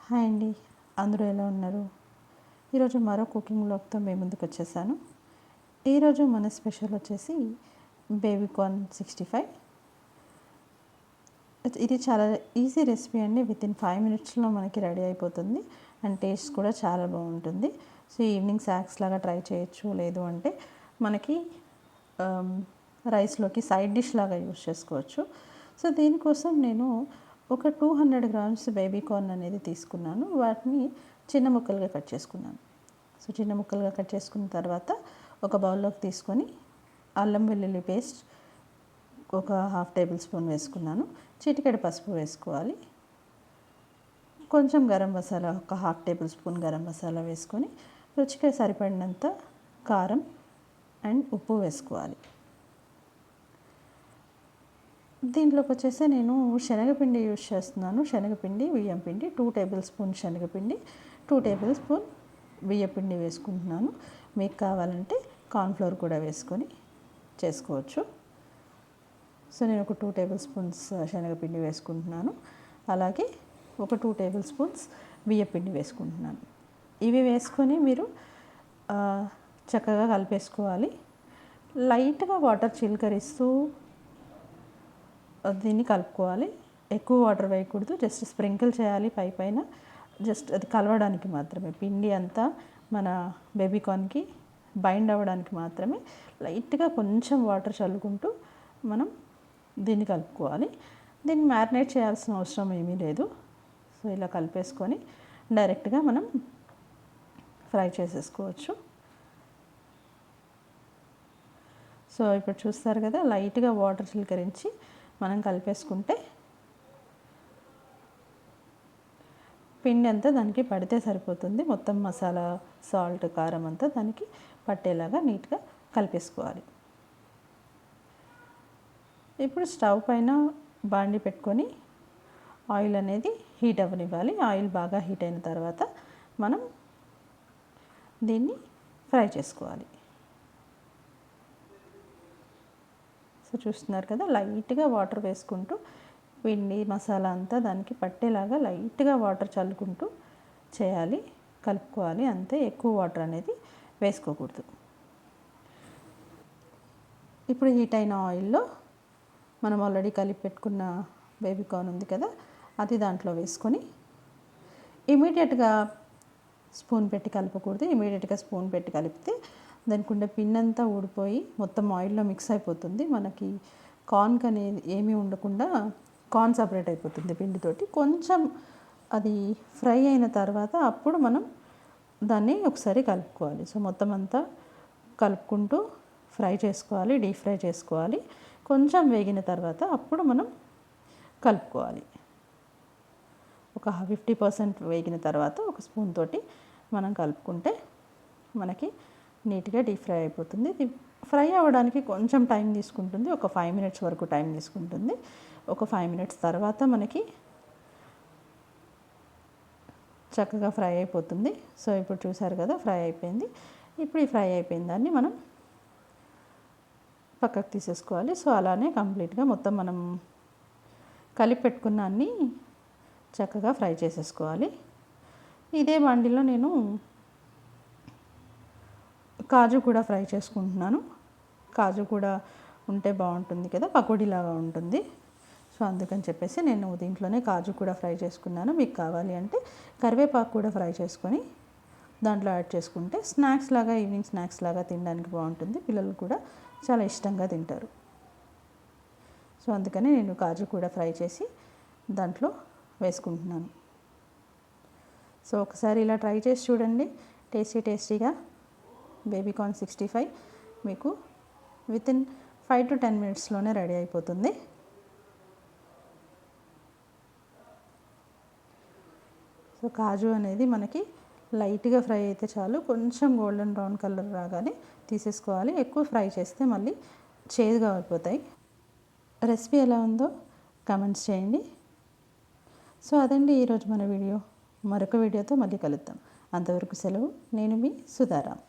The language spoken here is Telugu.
హాయ్ అండి, అందరూ ఎలా ఉన్నారు? ఈరోజు మరో కుకింగ్ వ్లాగ్తో మేము ముందుకు వచ్చేసాను. ఈరోజు మన స్పెషల్ వచ్చేసి బేబీకార్న్ 65. ఇది చాలా ఈజీ రెసిపీ అండి. వితిన్ 5 మినిట్స్లో మనకి రెడీ అయిపోతుంది అండ్ టేస్ట్ కూడా చాలా బాగుంటుంది. సో ఈవినింగ్ స్నాక్స్ లాగా ట్రై చేయొచ్చు, లేదు అంటే మనకి రైస్లోకి సైడ్ డిష్ లాగా యూస్ చేసుకోవచ్చు. సో దీనికోసం నేను ఒక 200 గ్రామ్స్ బేబీకార్న్ అనేది తీసుకున్నాను. వాటిని చిన్న ముక్కలుగా కట్ చేసుకున్నాను. సో చిన్న ముక్కలుగా కట్ చేసుకున్న తర్వాత ఒక బౌల్లోకి తీసుకొని అల్లం వెల్లుల్లి పేస్ట్ ఒక 1/2 టేబుల్ స్పూన్ వేసుకున్నాను. చిటికెడు పసుపు వేసుకోవాలి. కొంచెం గరం మసాలా ఒక 1/2 టేబుల్ స్పూన్ గరం మసాలా వేసుకొని రుచికి సరిపడినంత కారం అండ్ ఉప్పు వేసుకోవాలి. దీంట్లోకి వచ్చేసి నేను శనగపిండి యూజ్ చేస్తున్నాను. శనగపిండి, బియ్యం పిండి 2 టేబుల్ స్పూన్ శనగపిండి, 2 టేబుల్ స్పూన్ బియ్యపిండి వేసుకుంటున్నాను. మీకు కావాలంటే కార్న్ఫ్లోర్ కూడా వేసుకొని చేసుకోవచ్చు. సో నేను ఒక 2 టేబుల్ స్పూన్స్ శనగపిండి వేసుకుంటున్నాను. అలాగే ఒక 2 టేబుల్ స్పూన్స్ బియ్యపిండి వేసుకుంటున్నాను. ఇవి వేసుకొని మీరు చక్కగా కలిపేసుకోవాలి. లైట్గా వాటర్ చిలకరిస్తూ దీన్ని కలుపుకోవాలి. ఎక్కువ వాటర్ వేయకూడదు, జస్ట్ స్ప్రింకిల్ చేయాలి పైన. జస్ట్ అది కలవడానికి మాత్రమే, పిండి అంతా మన బేబీకార్న్కి బైండ్ అవ్వడానికి మాత్రమే లైట్గా కొంచెం వాటర్ చల్లుకుంటూ మనం దీన్ని కలుపుకోవాలి. దీన్ని మ్యారినేట్ చేయాల్సిన అవసరం ఏమీ లేదు. సో ఇలా కలిపేసుకొని డైరెక్ట్గా మనం ఫ్రై చేసేసుకోవచ్చు. సో ఇప్పుడు చూస్తారు కదా, లైట్గా వాటర్ చిలకరించి మనం కలిపేసుకుంటే పిండి అంతా దానికి పడితే సరిపోతుంది. మొత్తం మసాలా, సాల్ట్, కారం అంతా దానికి పట్టేలాగా నీట్గా కలిపేసుకోవాలి. ఇప్పుడు స్టవ్ పైన బాండి పెట్టుకొని ఆయిల్ అనేది హీట్ అవ్వనివ్వాలి. ఆయిల్ బాగా హీట్ అయిన తర్వాత మనం దీన్ని ఫ్రై చేసుకోవాలి. సో చూస్తున్నారు కదా, లైట్గా వాటర్ వేసుకుంటూ పిండి మసాలా అంతా దానికి పట్టేలాగా లైట్గా వాటర్ చల్లుకుంటూ చేయాలి, కలుపుకోవాలి. అంతే, ఎక్కువ వాటర్ అనేది వేసుకోకూడదు. ఇప్పుడు హీట్ అయిన ఆయిల్లో మనం ఆల్రెడీ కలిపి పెట్టుకున్న బేబీకార్న్ ఉంది కదా, అది దాంట్లో వేసుకొని ఇమీడియట్గా స్పూన్ పెట్టి కలపకూడదు. ఇమీడియట్గా స్పూన్ పెట్టి కలిపితే దానికి ఉండే పిన్ అంతా ఊడిపోయి మొత్తం ఆయిల్లో మిక్స్ అయిపోతుంది. మనకి కార్న్కి అనేది ఏమీ ఉండకుండా కార్న్ సపరేట్ అయిపోతుంది పిండితోటి. కొంచెం అది ఫ్రై అయిన తర్వాత అప్పుడు మనం దాన్ని ఒకసారి కలుపుకోవాలి. సో మొత్తం అంతా కలుపుకుంటూ ఫ్రై చేసుకోవాలి, డీప్ ఫ్రై చేసుకోవాలి. కొంచెం వేగిన తర్వాత అప్పుడు మనం కలుపుకోవాలి. ఒక 50% వేగిన తర్వాత ఒక స్పూన్ తోటి మనం కలుపుకుంటే మనకి నీట్గా డీప్ ఫ్రై అయిపోతుంది. ఇది ఫ్రై అవ్వడానికి కొంచెం టైం తీసుకుంటుంది, ఒక 5 మినిట్స్ వరకు టైం తీసుకుంటుంది. ఒక 5 మినిట్స్ తర్వాత మనకి చక్కగా ఫ్రై అయిపోతుంది. సో ఇప్పుడు చూసారు కదా, ఫ్రై అయిపోయింది. ఇప్పుడు ఈ ఫ్రై అయిపోయిన దాన్ని మనం పక్కకు తీసేసుకోవాలి. సో అలానే కంప్లీట్గా మొత్తం మనం కలిపి పెట్టుకున్న అన్నీ చక్కగా ఫ్రై చేసేసుకోవాలి. ఇదే బండిలో నేను కాజు కూడా ఫ్రై చేసుకుంటున్నాను. కాజు కూడా ఉంటే బాగుంటుంది కదా, పకోడీలాగా ఉంటుంది. సో అందుకని చెప్పేసి నేను దీంట్లోనే కాజు కూడా ఫ్రై చేసుకున్నాను. మీకు కావాలి అంటే కరివేపాకు కూడా ఫ్రై చేసుకొని దాంట్లో యాడ్ చేసుకుంటే స్నాక్స్ లాగా, ఈవినింగ్ స్నాక్స్ లాగా తినడానికి బాగుంటుంది. పిల్లలు కూడా చాలా ఇష్టంగా తింటారు. సో అందుకని నేను కాజు కూడా ఫ్రై చేసి దాంట్లో వేసుకుంటున్నాను. సో ఒకసారి ఇలా ట్రై చేసి చూడండి. టేస్టీగా బేబీకార్న్ 65 మీకు వితిన్ 5 to 10 మినిట్స్లోనే రెడీ అయిపోతుంది. సో కాజు అనేది మనకి లైట్గా ఫ్రై అయితే చాలు, కొంచెం గోల్డెన్ బ్రౌన్ కలర్ రాగానే తీసేసుకోవాలి. ఎక్కువ ఫ్రై చేస్తే మళ్ళీ చేదుగా అయిపోతాయి. రెసిపీ ఎలా ఉందో కామెంట్స్ చేయండి. సో అదండి ఈరోజు మన వీడియో. మరొక వీడియోతో మళ్ళీ కలుద్దాం. అంతవరకు సెలవు. నేను మీ సుధారాం.